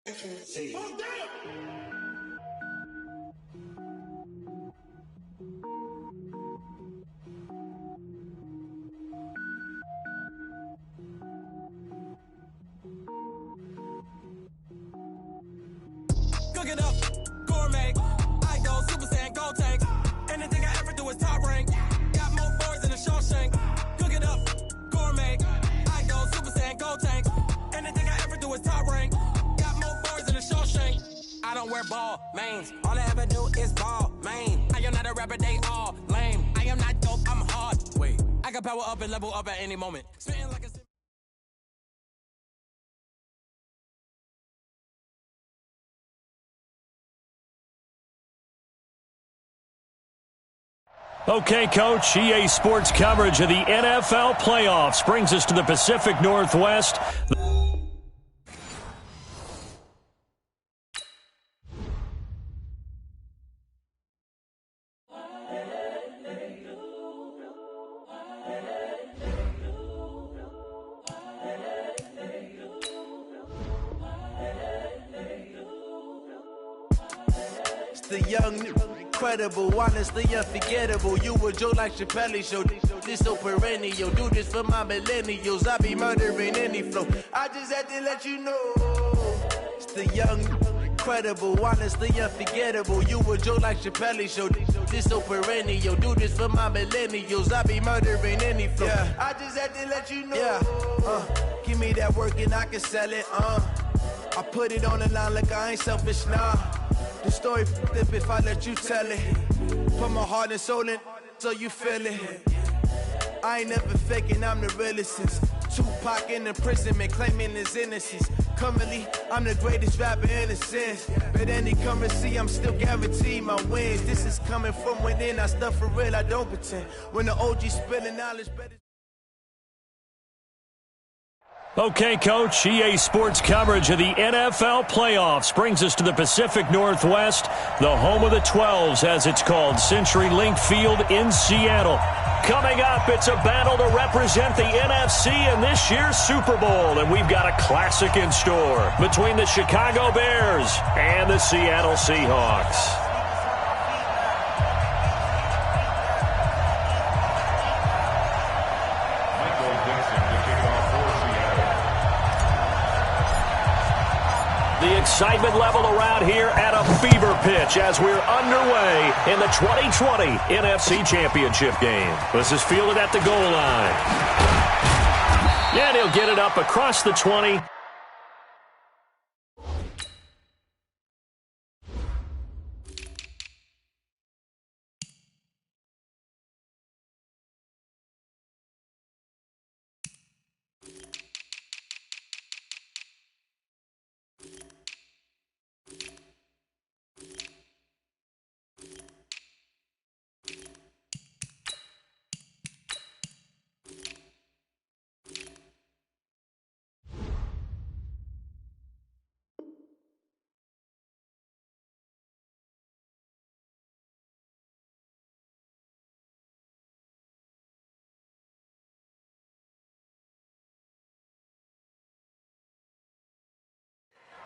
NFC. Cook it up, gourmet. I go Super Saiyan, gold tank. Anything I ever do is top rank. Got more boys than a Shawshank. Cook it up, gourmet. I go Super Saiyan, gold tank. Anything I ever do is top rank. Got more boys than a Shawshank. I don't wear ball mains. All I ever do is ball main. I am not a rapper, they all lame. I am not dope, I'm hard. Wait, I can power up and level up at any moment. Spitting like a Okay, Coach, EA Sports coverage of the NFL playoffs brings us to the Pacific Northwest. It's the young, incredible, honestly unforgettable. You a Joe like Chappelle show. This so perennial. Do this for my millennials. I be murdering any flow. I just had to let you know. It's the young, incredible, honestly unforgettable. You a Joe like Chappelle show. This so perennial. Do this for my millennials. I be murdering any flow. Yeah. I just had to let you know. Yeah. Give me that work and I can sell it. I put it on the line like I ain't selfish, nah. The story flip if I let you tell it. Put my heart and soul in so you feel it. I ain't never faking, I'm the realest since Tupac in imprisonment, claiming his innocence. Currently, I'm the greatest rapper in a sense. But any currency, I'm still guaranteed my wins. This is coming from within, I stuff for real, I don't pretend. When the OG spilling knowledge, better. Okay, Coach, EA Sports coverage of the NFL playoffs brings us to the Pacific Northwest, the home of the 12s, as it's called, CenturyLink Field in Seattle. Coming up, it's a battle to represent the NFC in this year's Super Bowl, and we've got a classic in store between the Chicago Bears and the Seattle Seahawks. The excitement level around here at a fever pitch as we're underway in the 2020 NFC Championship game. This is fielded at the goal line. And he'll get it up across the 20.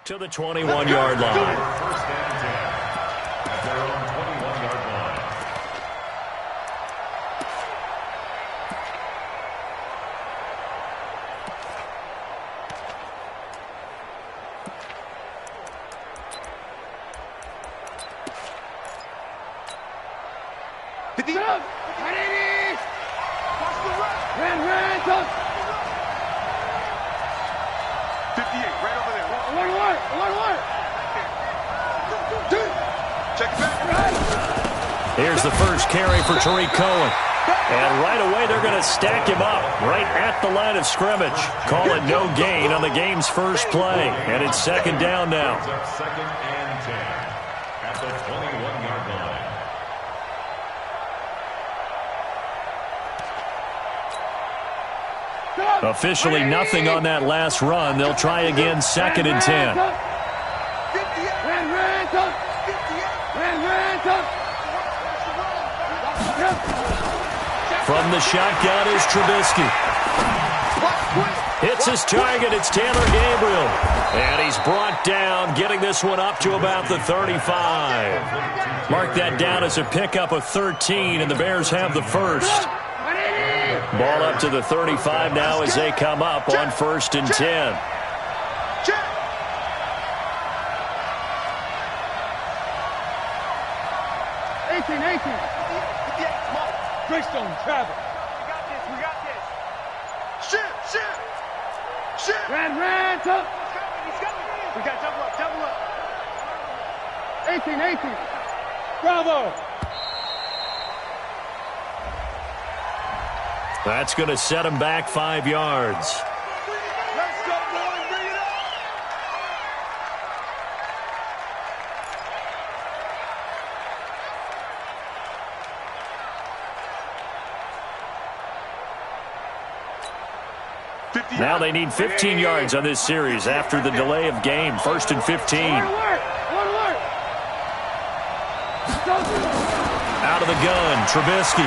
To the 21-yard line. First and 10 at their own 21-yard line. Here's the first carry for Tariq Cohen. And right away, they're going to stack him up right at the line of scrimmage. Call it no gain on the game's first play. And it's second down now. Second and 10 at the 21-yard line. Officially nothing on that last run. They'll try again, second and 10. From the shotgun is Trubisky. Hits his target. It's Taylor Gabriel. And he's brought down, getting this one up to about the 35. Mark that down as a pickup of 13, and the Bears have the first. Ball up to the 35 now as they come up on 1st and 10. Greystone, travel. We got this. Shit. Ran, top. He's coming. We got double up. 18. Bravo. That's going to set him back 5 yards. Let's go, boys. Bring it up. Now they need 15 yards on this series after the delay of game. 1st and 15. Out of the gun, Trubisky.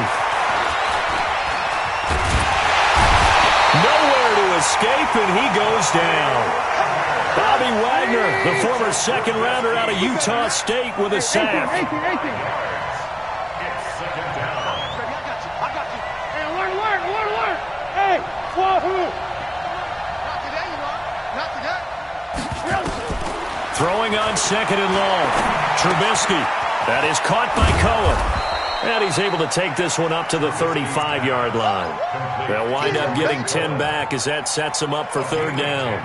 Nowhere to escape, and he goes down. Bobby Wagner, the former second rounder out of Utah State, with a sack. 18. Hey, alert. Hey, wahoo. Not today. Throwing on 2nd and long. Trubisky. That is caught by Cohen. And he's able to take this one up to the 35-yard line. They'll wind up getting 10 back as that sets him up for 3rd down.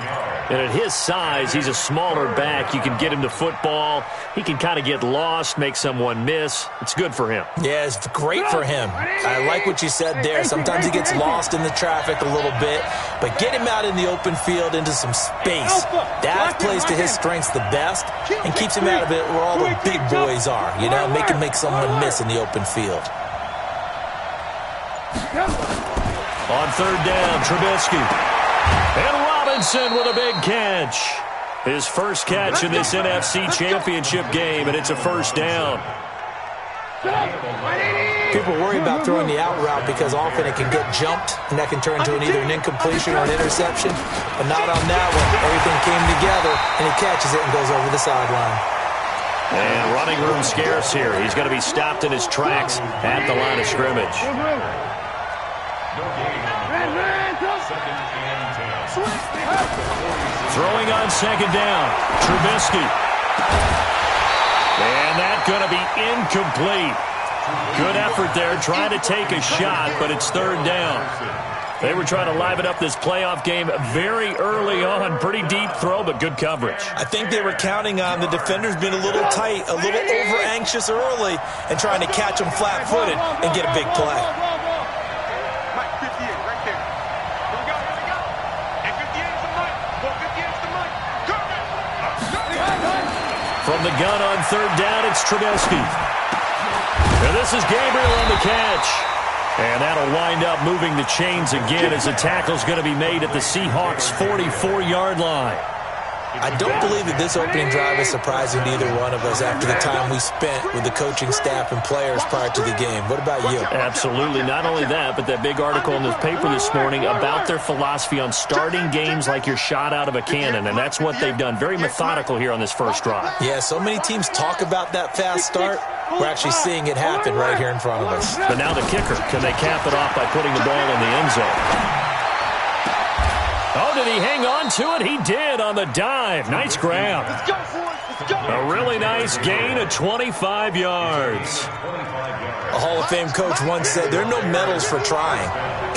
And at his size, he's a smaller back. You can get him to football. He can kind of get lost, make someone miss. It's good for him. Yeah, it's great for him. I like what you said there. Sometimes he gets lost in the traffic a little bit, but get him out in the open field into some space. That plays to his strengths the best and keeps him out of it where all the big boys are. You know, make him make someone miss in the open field. On 3rd down, Trubisky. And Robinson with a big catch. His first catch in this NFC Championship game, and it's a 1st down. People worry about throwing the out route because often it can get jumped, and that can turn into either an incompletion or an interception. But not on that one. Everything came together, and he catches it and goes over the sideline. And running room scarce here. He's going to be stopped in his tracks at the line of scrimmage. Throwing on 2nd down. Trubisky. And that's going to be incomplete. Good effort there, trying to take a shot, but it's 3rd down. They were trying to liven up this playoff game very early on. Pretty deep throw, but good coverage. I think they were counting on the defenders being a little tight, a little over-anxious early, and trying to catch them flat-footed and get a big play. Mike, 58, right there. Here we go. And 58 is the Mike. Well, 58 is the Mike. From the gun on 3rd down, it's Trubisky. And this is Gabriel on the catch. And that'll wind up moving the chains again as the tackle's going to be made at the Seahawks' 44-yard line. I don't believe that this opening drive is surprising to either one of us after the time we spent with the coaching staff and players prior to the game. What about you? Absolutely. Not only that, but that big article in the paper this morning about their philosophy on starting games like you're shot out of a cannon, and that's what they've done. Very methodical here on this first drive. Yeah, so many teams talk about that fast start. We're actually seeing it happen right here in front of us. But now the kicker. Can they cap it off by putting the ball in the end zone? Oh, did he hang on to it? He did on the dive. Nice grab. Let's go, boys. Let's go. A really nice gain of 25 yards. A Hall of Fame coach once said, there are no medals for trying.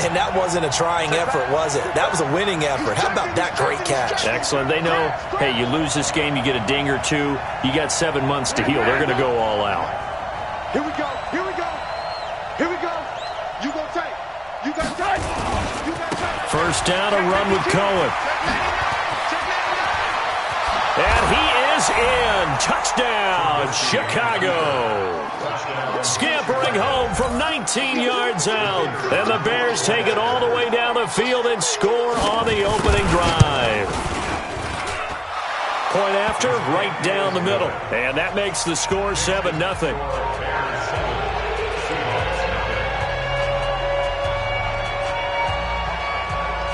And that wasn't a trying effort, was it? That was a winning effort. How about that great catch? Excellent. They know, hey, you lose this game, you get a ding or two. You got 7 months to heal. They're going to go all out. Here we go. Here we go. Here we go. You go tight. You got tight. You got tight. First down, a run with Cohen. And he is in. Touchdown, Chicago. Scampering home from 19 yards out. And the Bears take it all the way down the field and score on the opening drive. Point after, right down the middle. And that makes the score 7-0.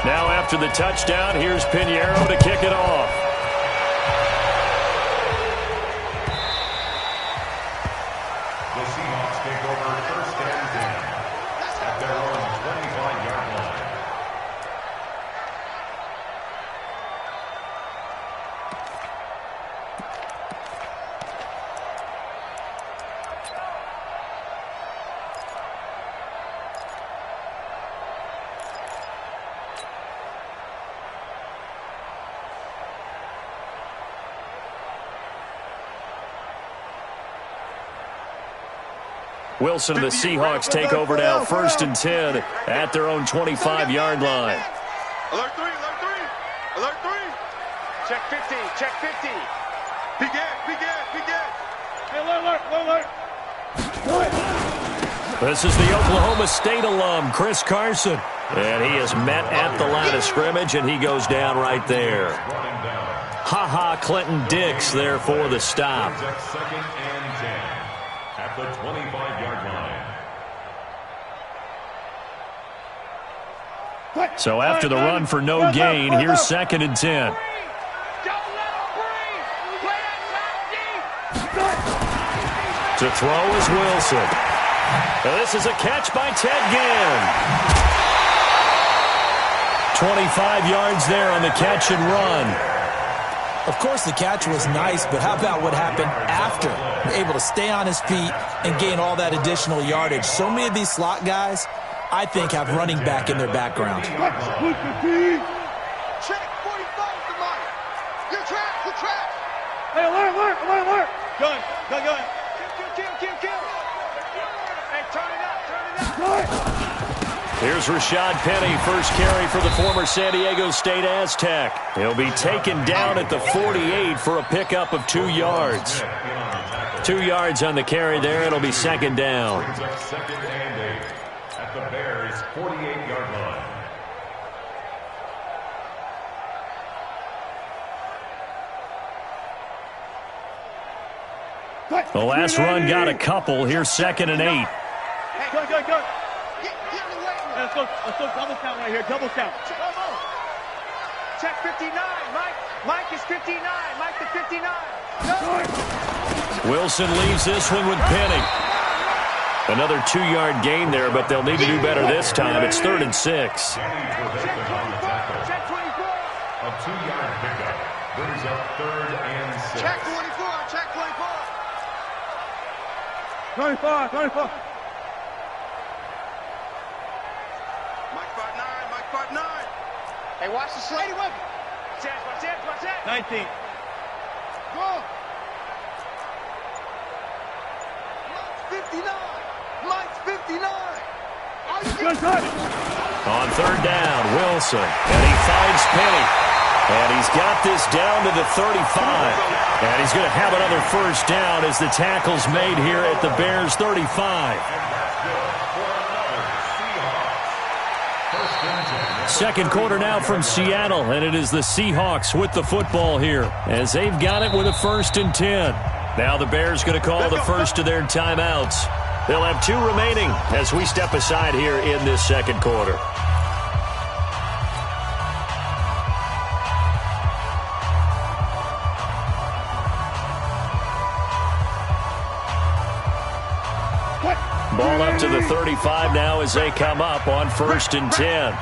Now after the touchdown, here's Pinheiro to kick it off. Wilson and the Seahawks take over now, 1st and 10 at their own 25-yard line. Alert 3, alert 3. Alert 3. Check 50, check 50. Begin. Hey, alert. This is the Oklahoma State alum, Chris Carson. And he is met at the line of scrimmage, and he goes down right there. Clinton Dix there for the stop. 2nd and 10 at the 25-yard line. So after the run for no gain, here's 2nd and 10. To throw is Wilson. This is a catch by Ted Ginn. 25 yards there on the catch and run. Of course, the catch was nice, but how about what happened after? Able to stay on his feet and gain all that additional yardage. So many of these slot guys, I think, have running back in their background. Check 45 to Mike. Your track. Hey, alert. Gun. Kill. Hey, turn it up. Here's Rashad Penny, first carry for the former San Diego State Aztec. He'll be taken down at the 48 for a pickup of 2 yards. 2 yards on the carry there. It'll be 2nd down. 2nd and 8 at the Bears' 48-yard line. The last run got a couple. Here's 2nd and 8. Go. Let's go double count right here. Double count. Check 59, Mike. Mike is 59. Mike the 59. Wilson leaves this one with Penny. Another 2-yard gain there, but they'll need to do better this time. It's 3rd and 6. Check 24. A 2-yard pickup brings up 3rd and 6. Check 24. 24. Mike 5'9. Hey, watch the slate. Watch it. 19. Go. Mike's 59. On 3rd down, Wilson. And he finds Penny. And he's got this down to the 35. And he's going to have another 1st down as the tackle's made here at the Bears' 35. Second quarter now from Seattle, and it is the Seahawks with the football here as they've got it with a 1st and 10. Now the Bears going to call the first of their timeouts. They'll have 2 remaining as we step aside here in this second quarter. Ball up to the 35 now as they come up on 1st and 10.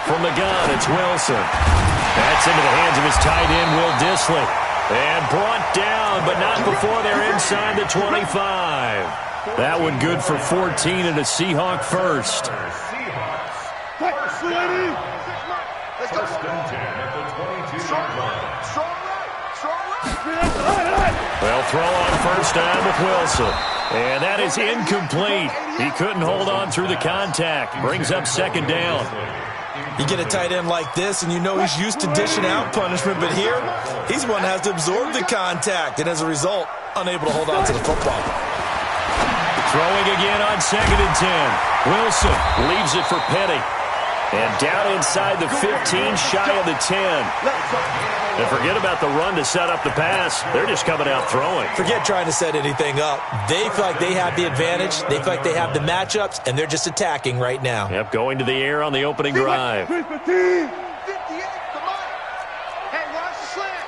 From the gun, it's Wilson. That's into the hands of his tight end, Will Dissly. And brought down, but not before they're inside the 25. That one good for 14 and a Seahawk first. First and 10 at the 22-yard line. Well, throw on 1st down with Wilson. And that is incomplete. He couldn't hold on through the contact. Brings up 2nd down. You get a tight end like this, and you know he's used to dishing out punishment, but here, he's one that has to absorb the contact, and as a result, unable to hold on to the football. Throwing again on 2nd and 10. Wilson leaves it for Penny. And down inside the 15, shy of the 10. And forget about the run to set up the pass. They're just coming out throwing. Forget trying to set anything up. They feel like they have the advantage. They feel like they have the matchups, and they're just attacking right now. Yep, going to the air on the opening drive. 58, come on. Hey, watch the slant.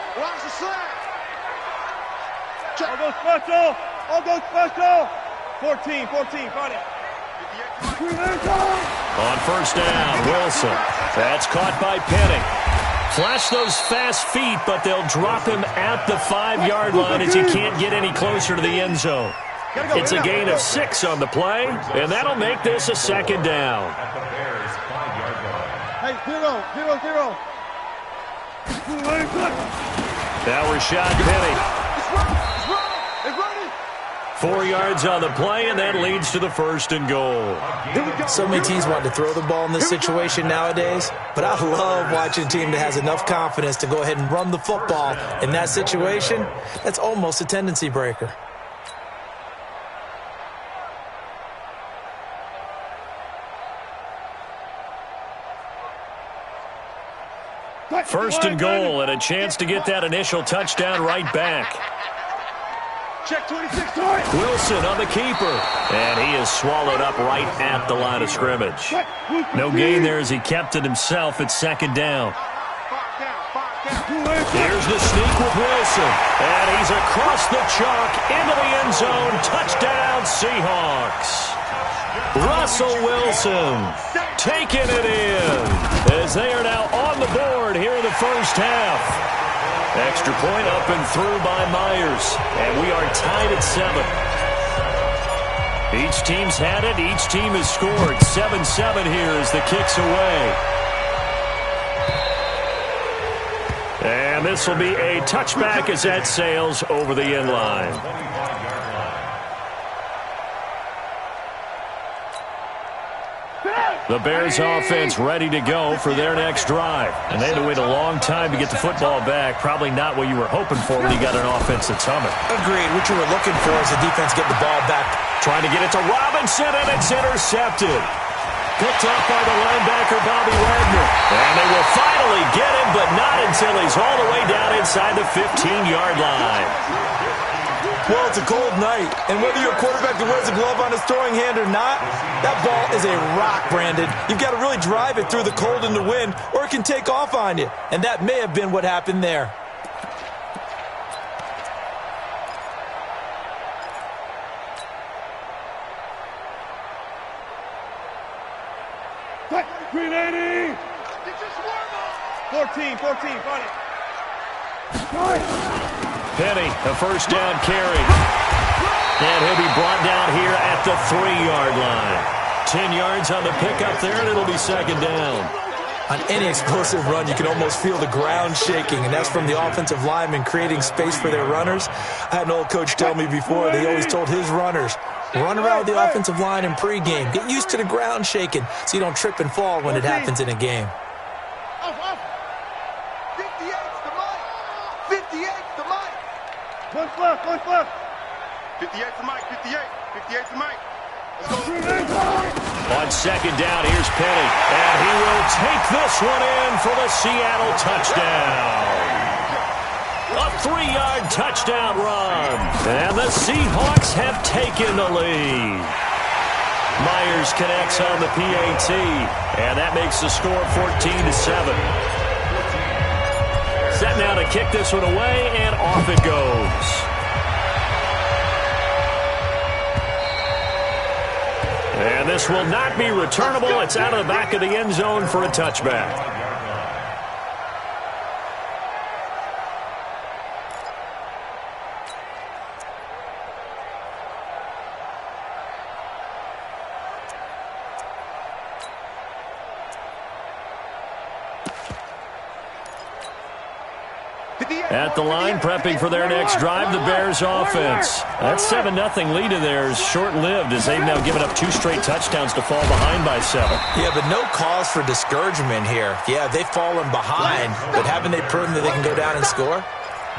I'll go special. 14, Friday. On 1st down, Wilson. That's caught by Penny. Flash those fast feet, but they'll drop him at the 5-yard line as he can't get any closer to the end zone. It's a gain of 6 on the play, and that'll make this a 2nd down. At the Bears' 5-yard line. Hey, 0. Now Rashad Penny. It's running. 4 yards on the play, and that leads to the 1st and goal. So many teams want to throw the ball in this situation nowadays, but I love watching a team that has enough confidence to go ahead and run the football in that situation. That's almost a tendency breaker. First and goal, and a chance to get that initial touchdown right back. Check 26. Wilson on the keeper, and he is swallowed up right at the line of scrimmage. No gain there as he kept it himself at 2nd down. Here's the sneak with Wilson, and he's across the chalk into the end zone. Touchdown, Seahawks. Russell Wilson taking it in as they are now on the board here in the first half. Extra point up and through by Myers, and we are tied at 7. Each team's had it. Each team has scored. 7-7 here as the kick's away. And this will be a touchback as that sails over the end line. The Bears offense ready to go for their next drive. And they had to wait a long time to get the football back. Probably not what you were hoping for when you got an offense that's humming. Agreed. What you were looking for is the defense get the ball back. Trying to get it to Robinson, and it's intercepted. Picked up by the linebacker, Bobby Wagner. And they will finally get him, but not until he's all the way down inside the 15-yard line. Well, it's a cold night, and whether you're a quarterback that wears a glove on his throwing hand or not, that ball is a rock, Brandon. You've got to really drive it through the cold and the wind, or it can take off on you. And that may have been what happened there. Green 80. 14, run it. Penny, a first down carry. And he'll be brought down here at the 3-yard line. 10 yards on the pickup there, and it'll be 2nd down. On any explosive run, you can almost feel the ground shaking, and that's from the offensive linemen creating space for their runners. I had an old coach tell me before, they always told his runners, run around with the offensive line in pregame. Get used to the ground shaking so you don't trip and fall when it happens in a game. 58's the mic. 58's the mic. One left. 58's the mic. 58's the mic. Let's go. On 2nd down, here's Penny. And he will take this one in for the Seattle touchdown. A 3-yard touchdown run. And the Seahawks have taken the lead. Myers connects on the PAT. And that makes the score 14-7. Set now to kick this one away, and off it goes. And this will not be returnable. It's out of the back of the end zone for a touchback. At the line, prepping for their next drive, the Bears offense. That 7-0 lead of theirs short-lived as they've now given up 2 straight touchdowns to fall behind by 7. Yeah, but no cause for discouragement here. Yeah, they've fallen behind, but haven't they proven that they can go down and score?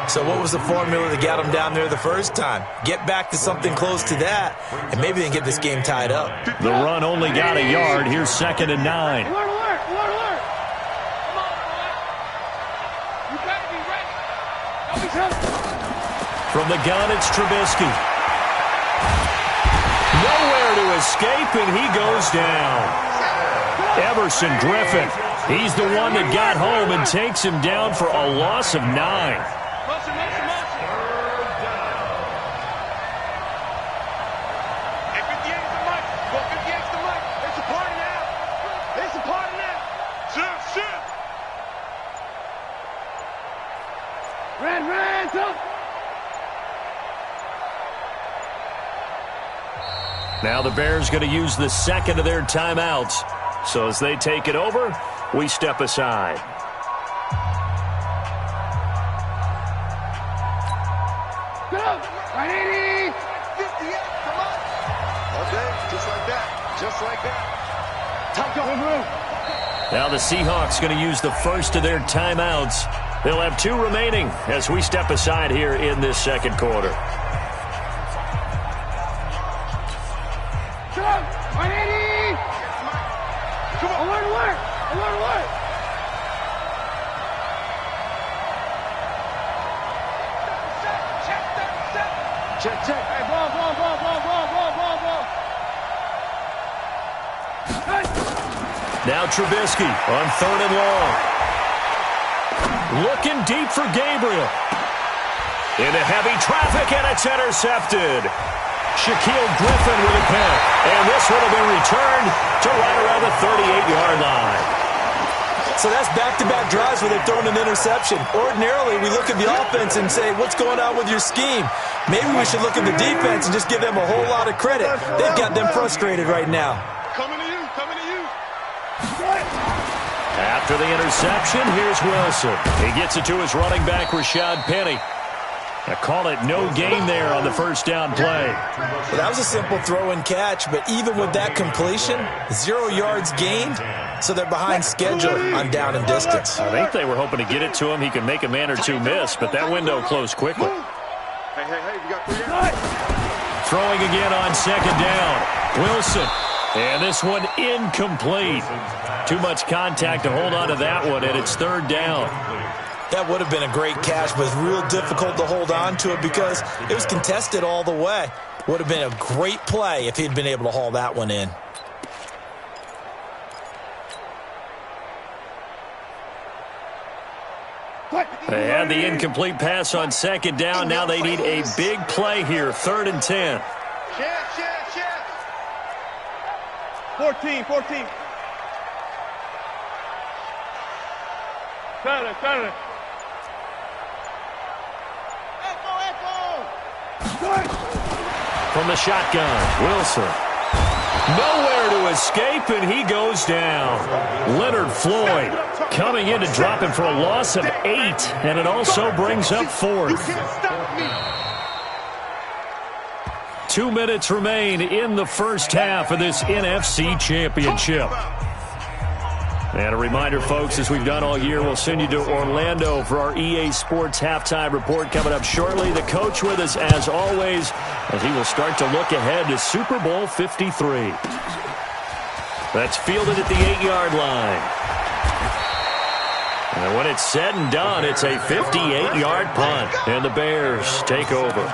So what was the formula that got them down there the first time? Get back to something close to that, and maybe they can get this game tied up. The run only got a yard. Here's 2nd and 9. From the gun, it's Trubisky. Nowhere to escape, and he goes down. Everson Griffin. He's the one that got home and takes him down for a loss of 9. Now the Bears going to use the 2nd of their timeouts. So as they take it over, we step aside. Go! 180! 58! Now the Seahawks going to use the first of their timeouts. They'll have 2 remaining as we step aside here in this second quarter. Check. Hey, ball. Now Trubisky on 3rd and long. Looking deep for Gabriel. Into heavy traffic, and it's intercepted. Shaquille Griffin with a pick. And this one will be returned to right around the 38-yard line. So that's back-to-back drives where they've thrown an interception. Ordinarily, we look at the offense and say, what's going on with your scheme? Maybe we should look at the defense and just give them a whole lot of credit. They've got them frustrated right now. Coming to you. After the interception, here's Wilson. He gets it to his running back, Rashad Penny. I call it no gain there on the first down play. Well, that was a simple throw and catch, but even with that completion, 0 yards gained, so they're behind schedule on down and distance. I think they were hoping to get it to him. He could make a man or 2 miss, but that window closed quickly. Hey, we got 3 yards. Throwing again on 2nd down. Wilson. And this one incomplete. Too much contact to hold on to that one, and it's 3rd down. That would have been a great catch, but it's real difficult to hold on to it because it was contested all the way. Would have been a great play if he'd been able to haul that one in. They had the incomplete pass on 2nd down. Now they need a big play here, 3rd and 10. Chance. 14. Turn it. From the shotgun, Wilson. Nowhere to escape, and he goes down. Leonard Floyd coming in to drop him for a loss of 8, and it also brings up 4th. 2 minutes remain in the first half of this NFC Championship. And a reminder, folks, as we've done all year, we'll send you to Orlando for our EA Sports Halftime Report coming up shortly. The coach with us, as always, as he will start to look ahead to Super Bowl 53. That's fielded at the 8-yard line. And when it's said and done, it's a 58-yard punt, and the Bears take over.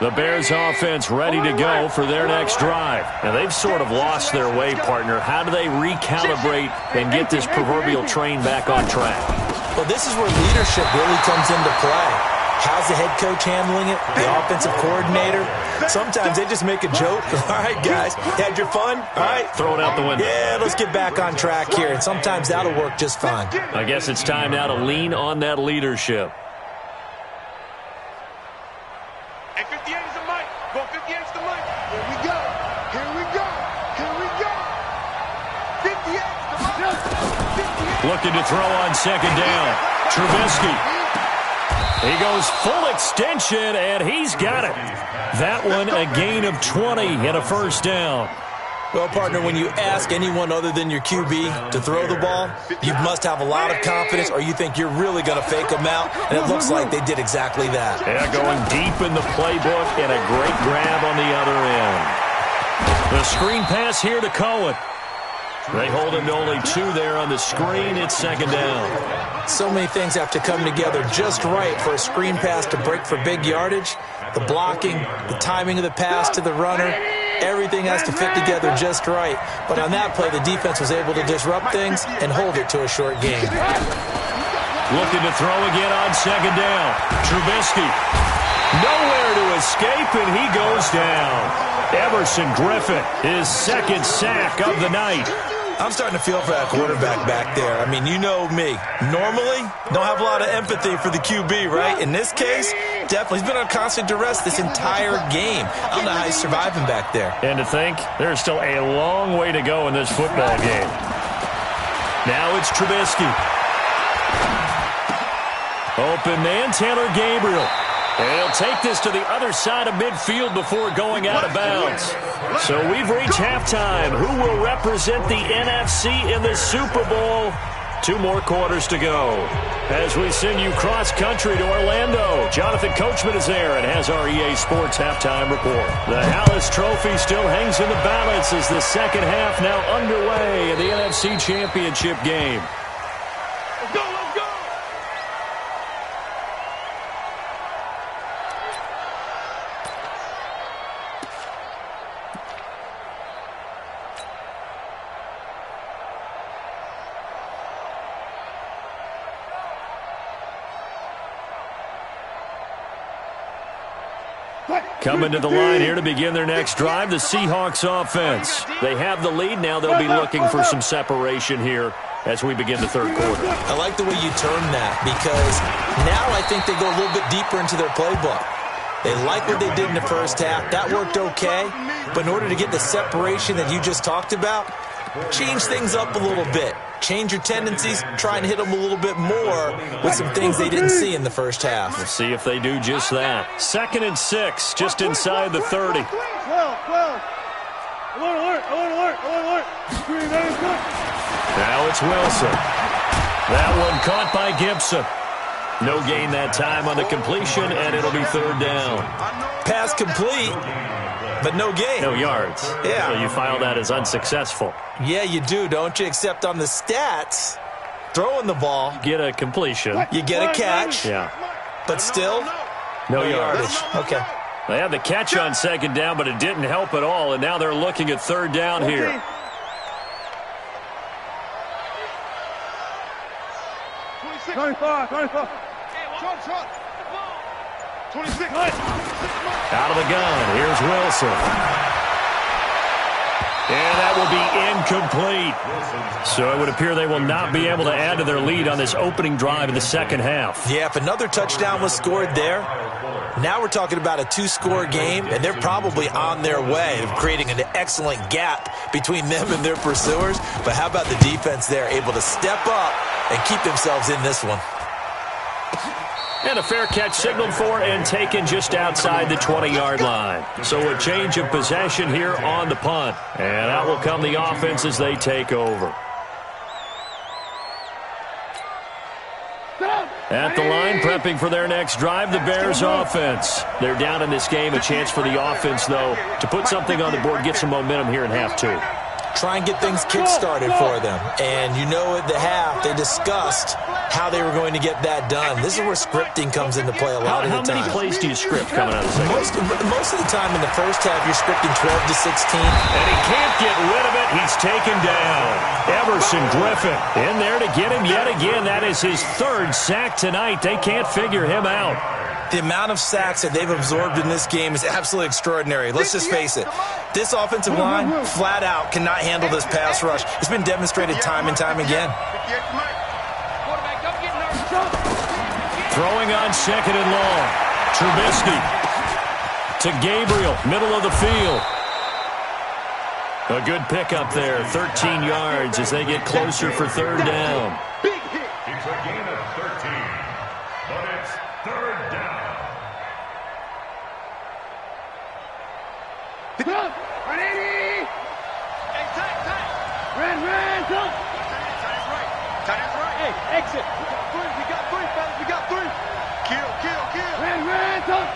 The Bears offense ready to go for their next drive. And they've sort of lost their way, partner. How do they recalibrate and get this proverbial train back on track? Well, this is where leadership really comes into play. How's the head coach handling it? The offensive coordinator? Sometimes they just make a joke. All right, guys, you had your fun? All right. Throw it out the window. Yeah, let's get back on track here. And sometimes that'll work just fine. I guess it's time now to lean on that leadership. And 58 is the mic. Well, 58 is the mic. Here we go. 58 is the mic. 58. Looking to throw on 2nd down. Trubisky. He goes full extension, and he's got it. That one a gain of 20 and a first down. Well, partner, when you ask anyone other than your QB to throw the ball, you must have a lot of confidence or you think you're really going to fake them out, and it looks like they did exactly that. Yeah, going deep in the playbook and a great grab on the other end. The screen pass here to Cohen. They hold him to only 2 there on the screen. It's 2nd down. So many things have to come together just right for a screen pass to break for big yardage. The blocking, the timing of the pass to the runner, everything has to fit together just right. But on that play, the defense was able to disrupt things and hold it to a short game. Looking to throw again on 2nd down. Trubisky. Nowhere to escape, and he goes down. Everson Griffin, his 2nd sack of the night. I'm starting to feel for that quarterback back there. I mean, you know me. Normally, don't have a lot of empathy for the QB, right? In this case, definitely. He's been on constant duress this entire game. I don't know how he's surviving back there. And to think, there's still a long way to go in this football game. Now it's Trubisky. Open man, Taylor Gabriel. And he'll take this to the other side of midfield before going out of bounds. So we've reached halftime. Who will represent the NFC in the Super Bowl? 2 more quarters to go. As we send you cross-country to Orlando, Jonathan Coachman is there and has our EA Sports halftime report. The Hallis Trophy still hangs in the balance as the second half now underway in the NFC Championship game. Let's go, let's go! Coming to the line here to begin their next drive, the Seahawks offense. They have the lead. Now they'll be looking for some separation here as we begin the third quarter. I like the way you term that because now I think they go a little bit deeper into their playbook. They like what they did in the first half. That worked okay. But in order to get the separation that you just talked about, change things up a little bit. Change your tendencies, try and hit them a little bit more with some things they didn't see in the first half. We'll see if they do just that. 2nd and 6, just inside the 30. 12. Alert. Now it's Wilson. That one caught by Gibson. No gain that time on the completion, and it'll be 3rd down. Pass complete, but no gain. No yards. Yeah. So you file that as unsuccessful. Yeah, you do, don't you? Except on the stats, throwing the ball, Get a completion. you get a catch, Yeah. but still, No yardage. Okay. They had the catch on 2nd down, but it didn't help at all, and now they're looking at 3rd down here. 25. 26. Out of the gun, here's Wilson. And that will be incomplete. So it would appear they will not be able to add to their lead on this opening drive in the second half. Yeah, if another touchdown was scored there, now we're talking about a 2-score game, and they're probably on their way of creating an excellent gap between them and their pursuers. But how about the defense there, able to step up and keep themselves in this one? And a fair catch signaled for and taken just outside the 20-yard line. So a change of possession here on the punt. And out will come the offense as they take over. At the line, prepping for their next drive, the Bears offense. They're down in this game. A chance for the offense, though, to put something on the board, get some momentum here in half 2. Try and get things kick-started for them. And you know at the half, they discussed how they were going to get that done. This is where scripting comes into play a lot of the time. How many plays do you script coming out of the second? Most of the time in the first half, you're scripting 12 to 16. And he can't get rid of it. He's taken down. Everson Griffin in there to get him yet again. That is his 3rd sack tonight. They can't figure him out. The amount of sacks that they've absorbed in this game is absolutely extraordinary. Let's just face it. This offensive line, flat out, cannot handle this pass rush. It's been demonstrated time and time again. Throwing on 2nd and long. Trubisky to Gabriel, middle of the field. A good pickup there, 13 yards as they get closer for 3rd down. It's a gain of 13, but it's 3rd down. Exit. We got 3, fellas. We got 3. Kill. Ran, son.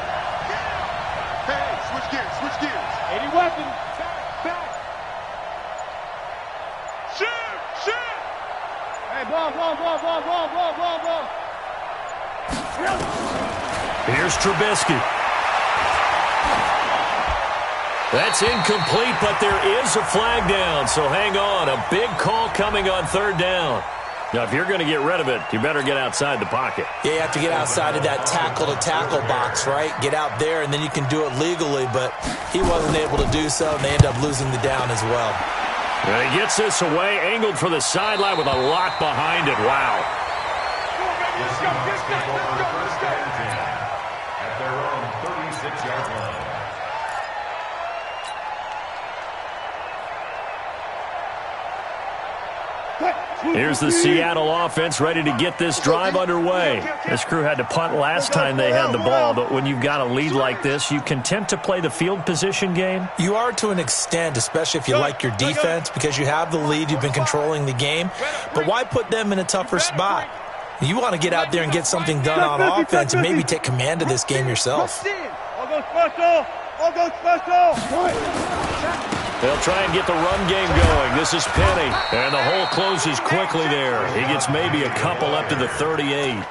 Hey, switch gears. 80 weapons. Back. Shoot. Hey, ball. Here's Trubisky. That's incomplete, but there is a flag down, so hang on. A big call coming on 3rd down. Now, if you're going to get rid of it, you better get outside the pocket. Yeah, you have to get outside of that tackle-to-tackle box, right? Get out there, and then you can do it legally, but he wasn't able to do so, and they end up losing the down as well. And he gets this away, angled for the sideline with a lot behind it. Wow. The Seahawks take over 1st and 10 at their own 36-yard line. Here's the Seattle offense ready to get this drive underway. This crew had to punt last time they had the ball, but when you've got a lead like this, you content to play the field position game? You are to an extent, especially if you like your defense, because you have the lead, you've been controlling the game. But why put them in a tougher spot? You want to get out there and get something done on offense and maybe take command of this game yourself. All go special. All go special. They'll try and get the run game going. This is Penny, and the hole closes quickly there. He gets maybe a couple up to the 38.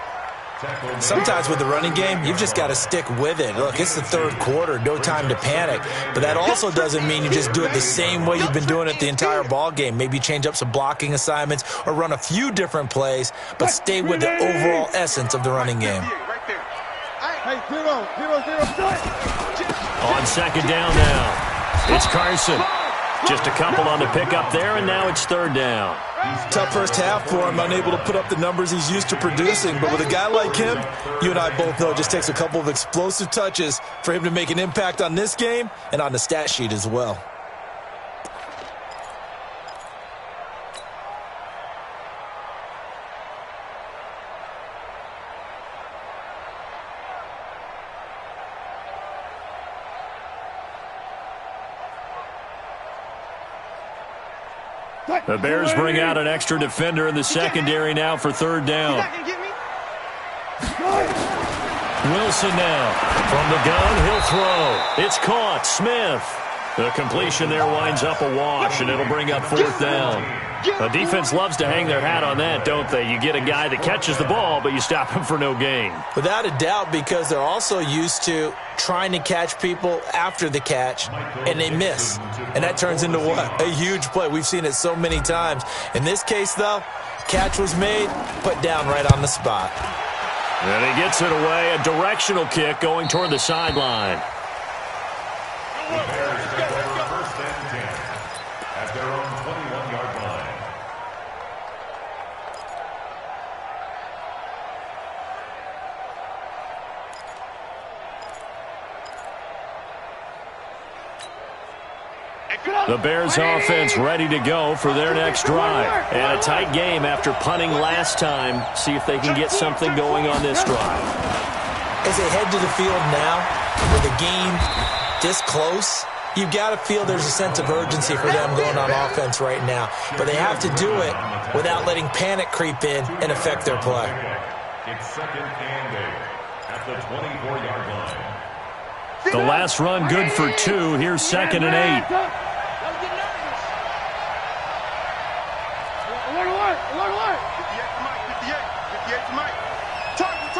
Sometimes with the running game, you've just got to stick with it. Look, it's the third quarter, no time to panic. But that also doesn't mean you just do it the same way you've been doing it the entire ball game. Maybe change up some blocking assignments or run a few different plays, but stay with the overall essence of the running game. Hey, 0-0-0. On second down now. It's Carson. Just a couple on the pickup there, and now it's third down. Tough first half for him, unable to put up the numbers he's used to producing. But with a guy like him, you and I both know it just takes a couple of explosive touches for him to make an impact on this game and on the stat sheet as well. The Bears bring out an extra defender in the secondary now for third down. Wilson now. From the gun, he'll throw. It's caught. Smith. The completion there winds up a wash, and it'll bring up fourth down. The defense loves to hang their hat on that, don't they? You get a guy that catches the ball, but you stop him for no gain. Without a doubt, because they're also used to trying to catch people after the catch, and they miss. And that turns into what? A huge play. We've seen it so many times. In this case, though, catch was made, put down right on the spot. And he gets it away. A directional kick going toward the sideline. The Bears take over first and 10 at their own 21-yard line. The Bears offense ready to go for their next drive. And a tight game after punting last time. See if they can get something going on this drive. As they head to the field now, with the game this close, you've got to feel there's a sense of urgency for them going on offense right now. But they have to do it without letting panic creep in and affect their play. It's second and 8 at the 24-yard line. The last run good for 2. Here's second and 8. Alert. 58 to Mike. Target.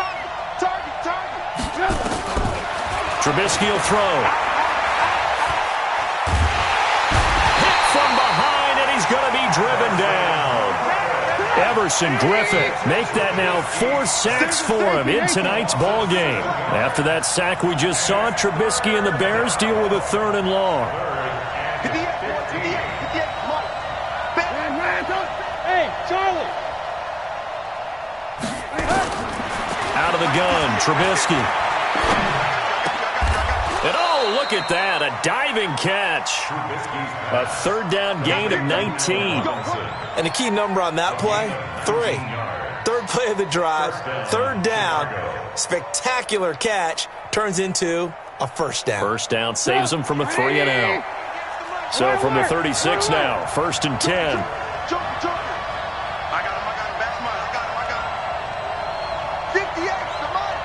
Trubisky will throw. Hit from behind, and he's going to be driven down. Everson Griffin make that now 4 sacks for him in tonight's ball game. After that sack we just saw, Trubisky and the Bears deal with a third and long. 58, Mike. Hey, Charlie. Out of the gun, Trubisky. And oh, look at that, a diving catch. A third down gain of 19. And the key number on that play, 3. Third play of the drive, third down, spectacular catch, turns into a first down. First down saves them from a 3 and out. So from the 36 now, first and 10. I got him. That's mine. I got him. 58 to Mike.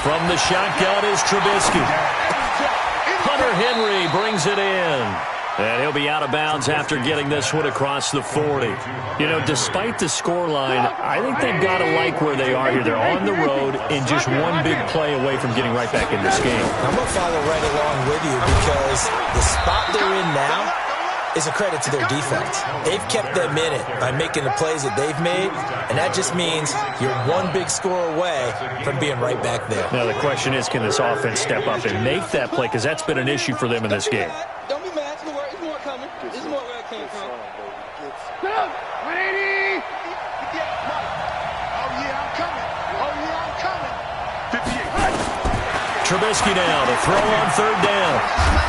From the shotgun is Trubisky. Hunter Henry brings it in. And he'll be out of bounds after getting this one across the 40. You know, despite the scoreline, I think they've got to like where they are here. They're on the road and just one big play away from getting right back in this game. I'm going to follow right along with you because the spot they're in now is a credit to their defense. They've kept them in it by making the plays that they've made, and that just means you're one big score away from being right back there. Now the question is, can this offense step up and make that play? Because that's been an issue for them in this game. Don't be mad. It's more coming. It's more where it came from. 180. Oh, yeah, I'm coming. 58. Trubisky now to throw on third down.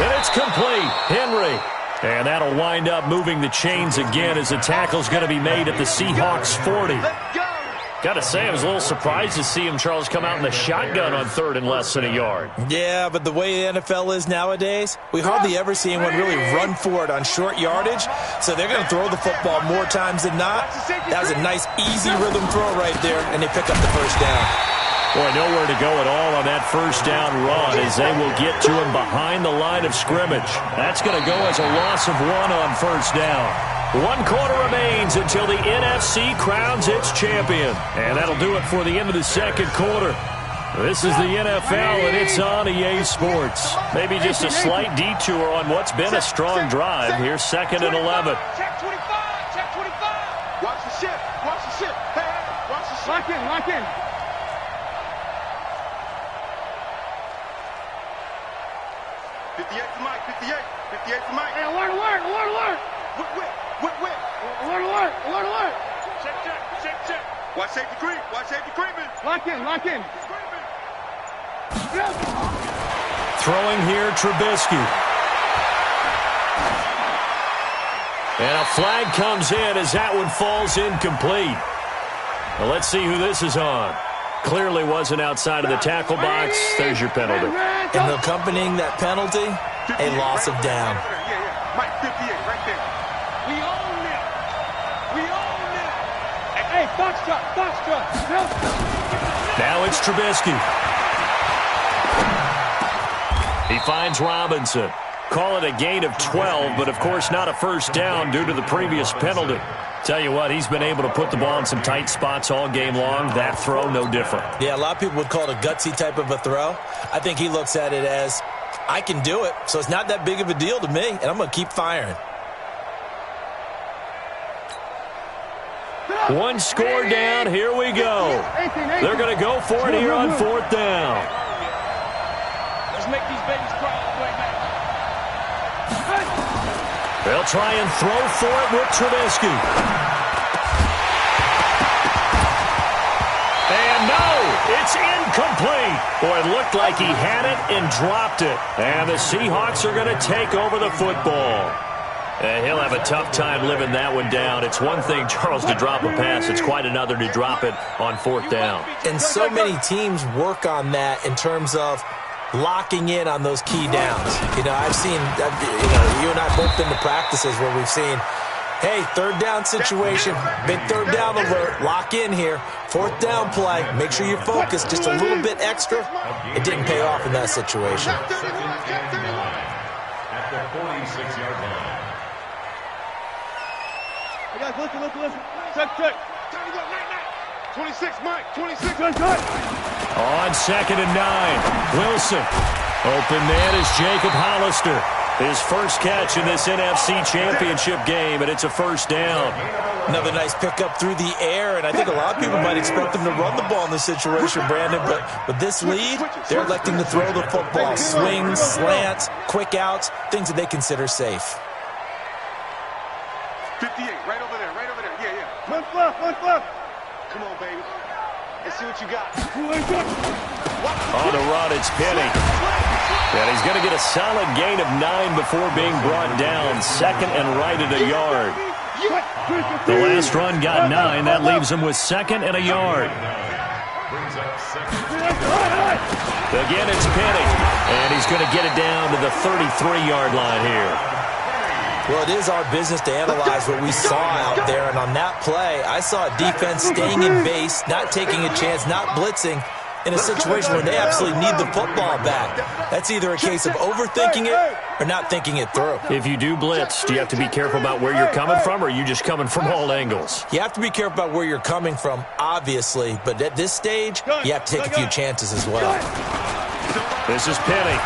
And it's complete. Henry And that'll wind up moving the chains again as the tackle's going to be made at the Seahawks 40. Got to say, I was a little surprised to see him, Charles, come out in the shotgun on 3rd and less than a yard. Yeah, but the way the NFL is nowadays, we hardly ever see anyone really run for it on short yardage. So they're going to throw the football more times than not. That was a nice, easy rhythm throw right there, and they pick up the first down. Boy, nowhere to go at all on that first down run as they will get to him behind the line of scrimmage. That's going to go as a loss of 1 on first down. 1 quarter remains until the NFC crowns its champion. And that'll do it for the end of the second quarter. This is the NFL, and it's on EA Sports. Maybe just a slight detour on what's been a strong drive. Here's 2nd and 11. Check 25. Check 25. Watch the ship. Watch the ship. Hey, watch the ship. Lock in. Lock in. 58 for Mike. 58. 58 for Mike. Hey, alert, alert, alert, alert. Wait. Alert, alert, alert, alert. Check. Watch safety creep. Watch safety creeping. Lock in. Throwing here, Trubisky. And a flag comes in as that one falls incomplete. Well, let's see who this is on. Clearly wasn't outside of the tackle box. There's your penalty. And accompanying that penalty, a loss of down. Mike, 58 right there. We own it. Hey, Foxtrot. Now it's Trubisky. He finds Robinson. Call it a gain of 12, but of course not a first down due to the previous penalty. Tell you what, he's been able to put the ball in some tight spots all game long. That throw, no different. Yeah, a lot of people would call it a gutsy type of a throw. I think he looks at it as, I can do it, so it's not that big of a deal to me, and I'm going to keep firing. 1 score down, here we go. They're going to go for it here on 4th down. Let's make these babies cry all the way back. They'll try and throw for it with Trubisky. And no, it's incomplete. Boy, it looked like he had it and dropped it. And the Seahawks are going to take over the football. And he'll have a tough time living that one down. It's one thing, Charles, to drop a pass. It's quite another to drop it on 4th down. And so many teams work on that in terms of locking in on those key downs. You know, I've seen, you and I both been to practices where we've seen, hey, 3rd down situation, big 3rd down alert, lock in here, 4th down play, make sure you're focused just a little bit extra. It didn't pay off in that situation. At the 46-yard line. Hey guys, listen. Check. 26, Mike. 26. On 2nd and 9, Wilson. Open man is Jacob Hollister. His first catch in this NFC Championship game, and it's a first down. Another nice pickup through the air, and I think a lot of people might expect them to run the ball in this situation, Brandon, but with this lead, they're electing to throw the football. Swings, slants, quick outs, things that they consider safe. 58, right over there. Yeah. One flip. Come on, baby. Let's see what you got. On the run, it's Penny. And he's going to get a solid gain of 9 before being brought down. 2nd and right at a yard. The last run got 9. That leaves him with 2nd and a yard. Again, it's Penny. And he's going to get it down to the 33-yard line here. Well, it is our business to analyze what we saw out there, and on that play, I saw a defense staying in base, not taking a chance, not blitzing, in a situation where they absolutely need the football back. That's either a case of overthinking it or not thinking it through. If you do blitz, do you have to be careful about where you're coming from, or are you just coming from all angles? You have to be careful about where you're coming from, obviously, but at this stage, you have to take a few chances as well. This is Penny.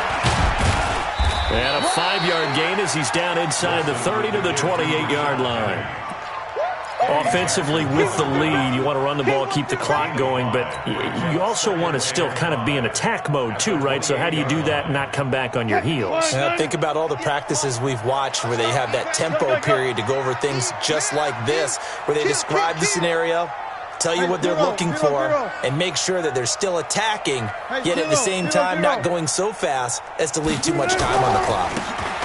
And a 5-yard gain as he's down inside the 30 to the 28-yard line. Offensively with the lead, you want to run the ball, keep the clock going, but you also want to still kind of be in attack mode too, right? So how do you do that and not come back on your heels? Think about all the practices we've watched where they have that tempo period to go over things just like this, where they describe the scenario, tell you what they're looking for, and make sure that they're still attacking, yet at the same time not going so fast as to leave too much time on the clock.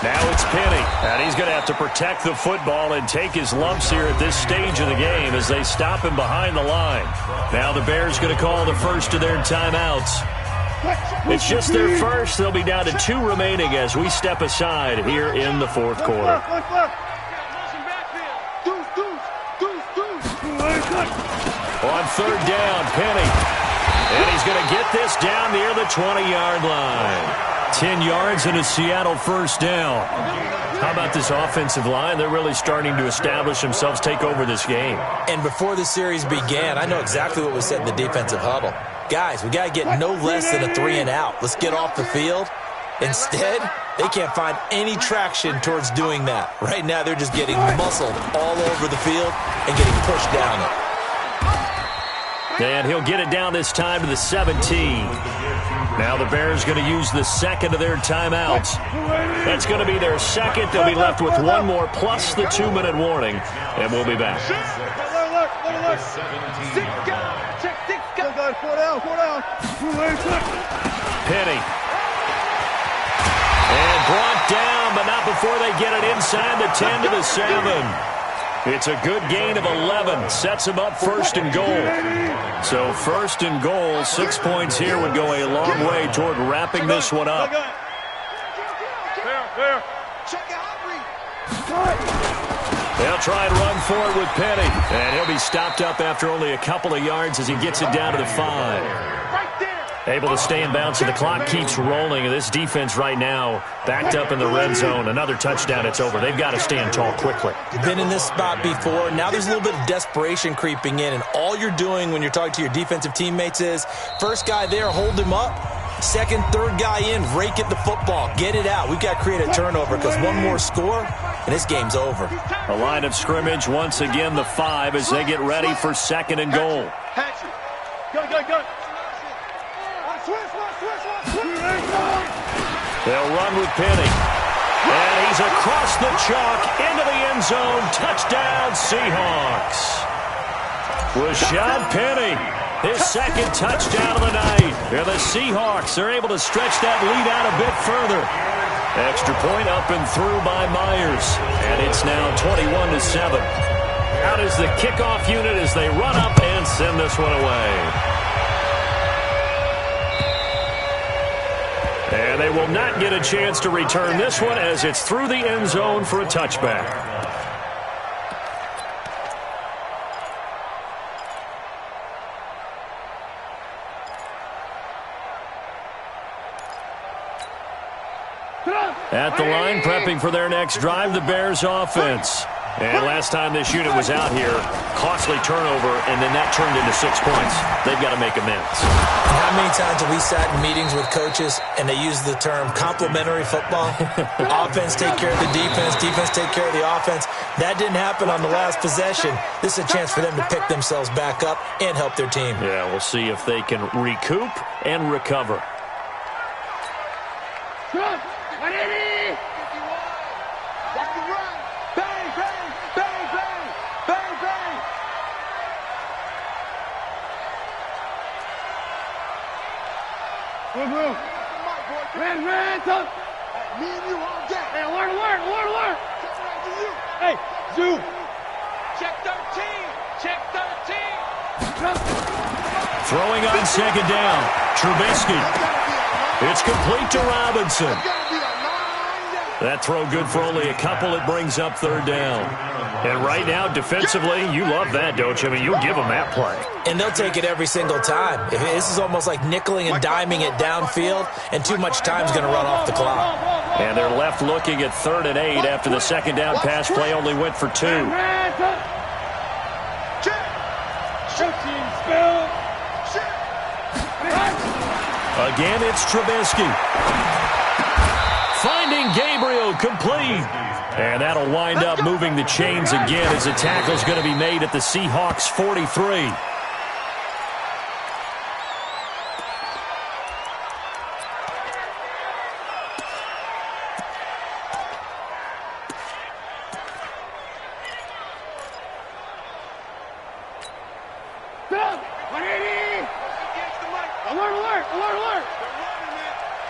Now it's Penny, and he's going to have to protect the football and take his lumps here at this stage of the game as they stop him behind the line. Now the Bears going to call the first of their timeouts. It's just their first. They'll be down to 2 remaining as we step aside here in the fourth quarter. On third down, Penny. And he's going to get this down near the 20-yard line. 10 yards and a Seattle first down. How about this offensive line? They're really starting to establish themselves, take over this game. And before the series began, I know exactly what was said in the defensive huddle. Guys, we got to get no less than a 3-and-out. Let's get off the field. Instead, they can't find any traction towards doing that. Right now, they're just getting muscled all over the field and getting pushed down it. And he'll get it down this time to the 17. Now the Bears going to use the second of their timeouts. That's going to be their second. They'll be left with one more plus the 2-minute warning. And we'll be back. Penny. And brought down, but not before they get it inside the 10 to the 7. It's a good gain of 11. Sets him up first and goal. So first and goal, 6 points here would go a long way toward wrapping this one up. They'll try and run forward with Penny. And he'll be stopped up after only a couple of yards as he gets it down to the 5. Able to stay in bounds, and the clock keeps rolling. This defense right now backed up in the red zone. Another touchdown, it's over. They've got to stand tall quickly. Been in this spot before. Now there's a little bit of desperation creeping in, and all you're doing when you're talking to your defensive teammates is first guy there, hold him up. Second, third guy in, rake at the football. Get it out. We've got to create a turnover because one more score, and this game's over. A line of scrimmage, once again the 5 as they get ready for second and goal. Go. They'll run with Penny. And he's across the chalk into the end zone. Touchdown, Seahawks. Rashad Penny, his second touchdown of the night. And the Seahawks are able to stretch that lead out a bit further. Extra point up and through by Myers. And it's now 21-7. Out is the kickoff unit as they run up and send this one away. And they will not get a chance to return this one as it's through the end zone for a touchback. At the line, prepping for their next drive, the Bears offense. And last time this unit was out here, costly turnover, and then that turned into 6 points. They've got to make amends. How many times have we sat in meetings with coaches and they use the term complementary football? Offense take care of the defense, defense take care of the offense. That didn't happen on the last possession. This is a chance for them to pick themselves back up and help their team. Yeah, we'll see if they can recoup and recover. Red, me and you all day. Hey, word. Hey, Zoo. Check 13. Throwing on second down. Trubisky. It's complete to Robinson. That throw good for only a couple. It brings up third down. And right now, defensively, you love that, don't you? I mean, you'll give them that play. And they'll take it every single time. This is almost like nickeling and diming it downfield, and too much time's going to run off the clock. And they're left looking at 3rd and 8 after the second down pass play only went for 2. Again, it's Trubisky. Finding Gabriel complete. And that'll wind up moving the chains again as the tackle's going to be made at the Seahawks 43.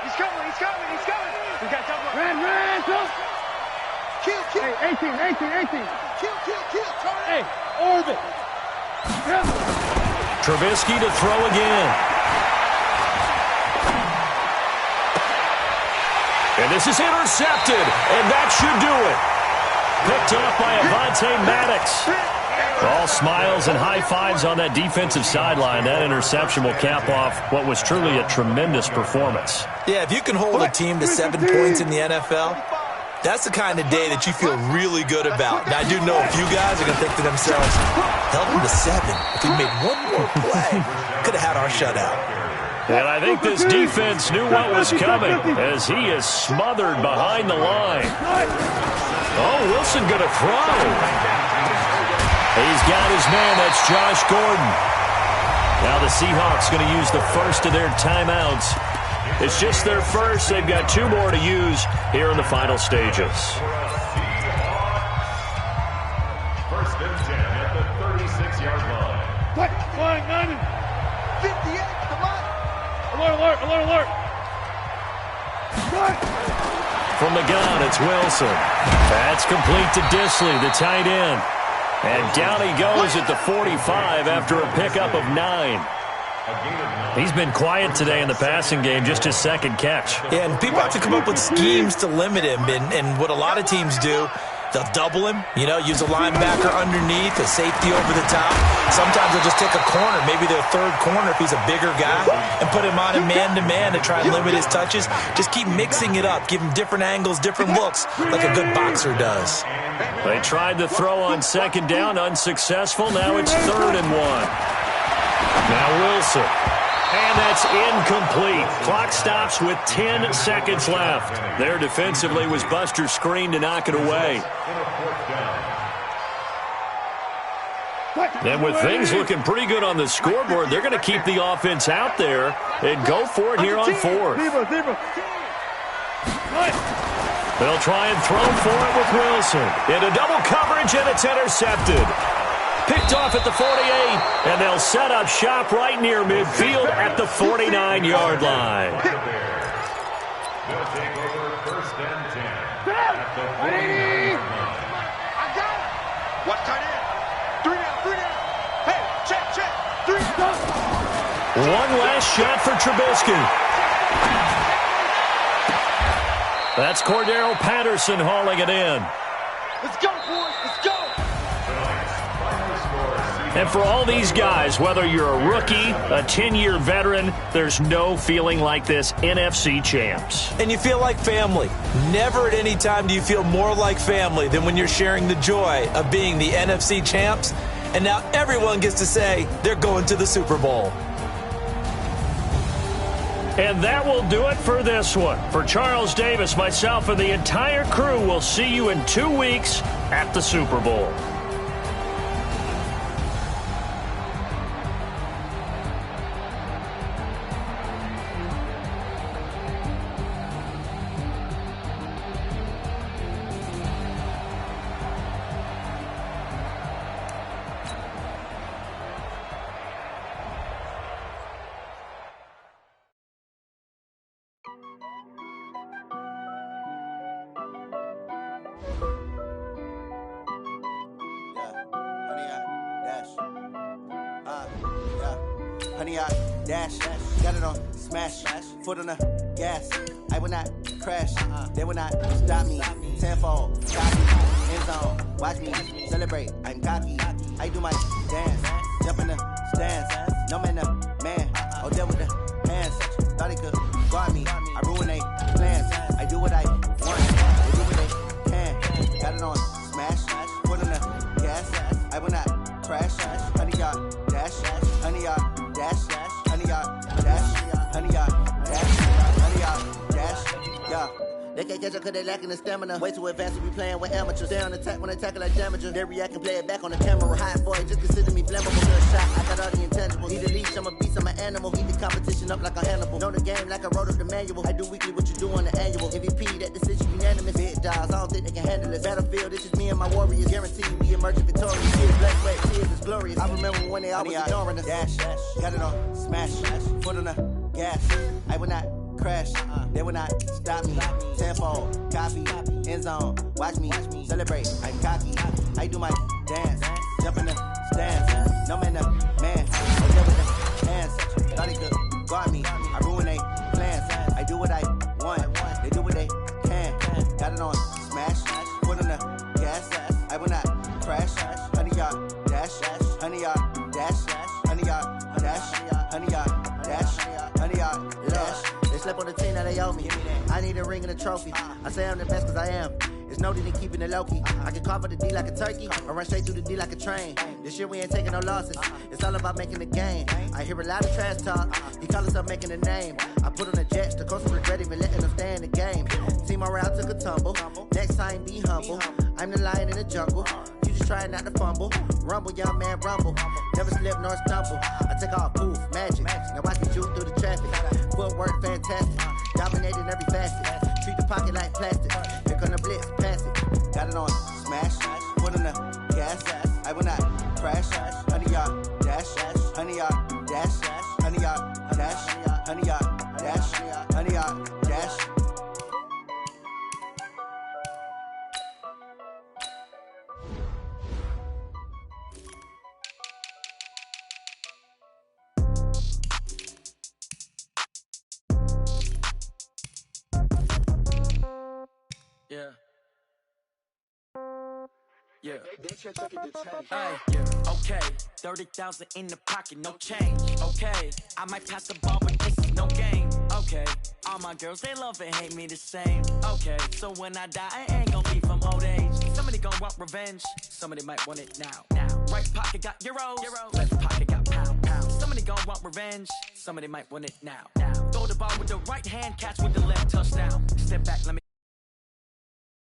He's coming. We got double. Ran, go. Kill. Hey, 18. Kill. Turn it. Hey, orbit. Trubisky to throw again. And this is intercepted, and that should do it. Picked off by Avonte Maddox. All smiles and high fives on that defensive sideline. That interception will cap off what was truly a tremendous performance. Yeah, if you can hold a team to 7 points in the NFL, that's the kind of day that you feel really good about. And I do know a few guys are going to think to themselves, held him to 7. If we made one more play, could have had our shutout. And I think this defense knew what was coming as he is smothered behind the line. Oh, Wilson going to throw. He's got his man. That's Josh Gordon. Now the Seahawks going to use the first of their timeouts. It's just their first. They've got 2 more to use here in the final stages. First and 10 at the 36-yard line. Flying 90. 58. Come on. Alert. From the gun, it's Wilson. That's complete to Disley, the tight end. And down he goes at the 45 after a pickup of 9. He's been quiet today in the passing game, just his second catch. Yeah, and people have to come up with schemes to limit him. And what a lot of teams do, they'll double him, use a linebacker underneath, a safety over the top. Sometimes they'll just take a corner, maybe their third corner if he's a bigger guy, and put him on a man-to-man to try and limit his touches. Just keep mixing it up, give him different angles, different looks, like a good boxer does. They tried to throw on second down, unsuccessful. Now it's 3rd and 1. Now Wilson. And that's incomplete. Clock stops with 10 seconds left. There defensively was Buster's screen to knock it away. And with things looking pretty good on the scoreboard, they're going to keep the offense out there and go for it here on 4th. They'll try and throw for it with Wilson. Into double coverage, and it's intercepted. Picked off at the 48, and they'll set up shop right near midfield at the 49-yard line. They'll take over first and 10 at the 49-yard line. I got it. Watch tight end. 3 down. Hey, check. 3 down. One last shot for Trubisky. That's Cordero Patterson hauling it in. Let's go, boys. Let's go. And for all these guys, whether you're a rookie, a 10-year veteran, there's no feeling like this NFC champs. And you feel like family. Never at any time do you feel more like family than when you're sharing the joy of being the NFC champs. And now everyone gets to say they're going to the Super Bowl. And that will do it for this one. For Charles Davis, myself, and the entire crew, we'll see you in 2 weeks at the Super Bowl. Honey, I dash, got it on smash, foot on the gas. I will not crash, they will not stop me. Tenfold, cocky, end zone, watch me celebrate. I'm cocky, I do my dance, jump in the stands. No man, man, oh there with the hands. Thought he could guard me, I ruin they plans. I do what I want, they do what they can. Got it on smash, foot on the gas. I will not crash, honey, y'all dash, honey, y'all. Dash, honey, y'all, dash, honey, y'all, dash, honey, y'all, dash, yeah. They can't catch up cause they lacking the stamina. Way too advanced to be playing with amateurs. Stay on attack when they tackle like damager. They react and play it back on the camera. Hot boy, just consider me flammable. Good shot, I got all the intangibles. Need a leash, I'm a beast, I'm an animal. Eat the competition up like a Hannibal. Know the game like I wrote up the manual. I do weekly what you do on the annual. MVP, that decision unanimous. Big dogs, I don't think they can handle it. Battlefield, this is me and my warriors. Guaranteed we emerging victorious. Tears, black sweat, tears is glorious. I remember when they always ignoring us. Dash, got it on smash, foot on the gas. I will not crash. They will not stop me. Tenfold, copy, end zone. Watch me celebrate. I'm cocky. I do my dance. Jump in the stands. No man, man. I deal with the hands. Thought he could guard me. I ruin they plans. I do what I want. They do what they can. Got it on smash. Put on the gas. I will not crash. 100-yard dash. 100-yard dash. 100-yard dash. 100-yard dash. 100-yard dash. They slept on the team that they owe me. I need a ring and a trophy. I say I'm the best cause I am. It's noted in keeping it low-key. I can carve up the D like a turkey or run straight through the D like a train. This year we ain't taking no losses. It's all about making the game. I hear a lot of trash talk. He call himself making a name. I put on the Jets. The coach regret even letting them stay in the game. Team morale took a tumble. Next time be humble. I'm the lion in the jungle. You just trying not to fumble. Rumble, young man, rumble. Never slip nor stumble. I take off, poof, magic. Now I can shoot through the traffic. Footwork fantastic. Dominating every facet. Treat the pocket like plastic. Here come the blitz, pass it. Got it on smash. Put on the gas. I will not crash. 100-yard dash. 100-yard dash. 100-yard dash. 100-yard dash. 100-yard dash. Yeah. Yeah. Hey, yeah. Okay. 30,000 in the pocket, no change. Okay. I might pass the ball, but this is no game. Okay. All my girls, they love and hate me the same. Okay. So when I die, I ain't gonna be from old age. Somebody gonna want revenge. Somebody might want it now. Right pocket got euros. Left pocket got pounds. Somebody gonna want revenge. Somebody might want it now. Throw the ball with the right hand, catch with the left, touchdown. Step back, let me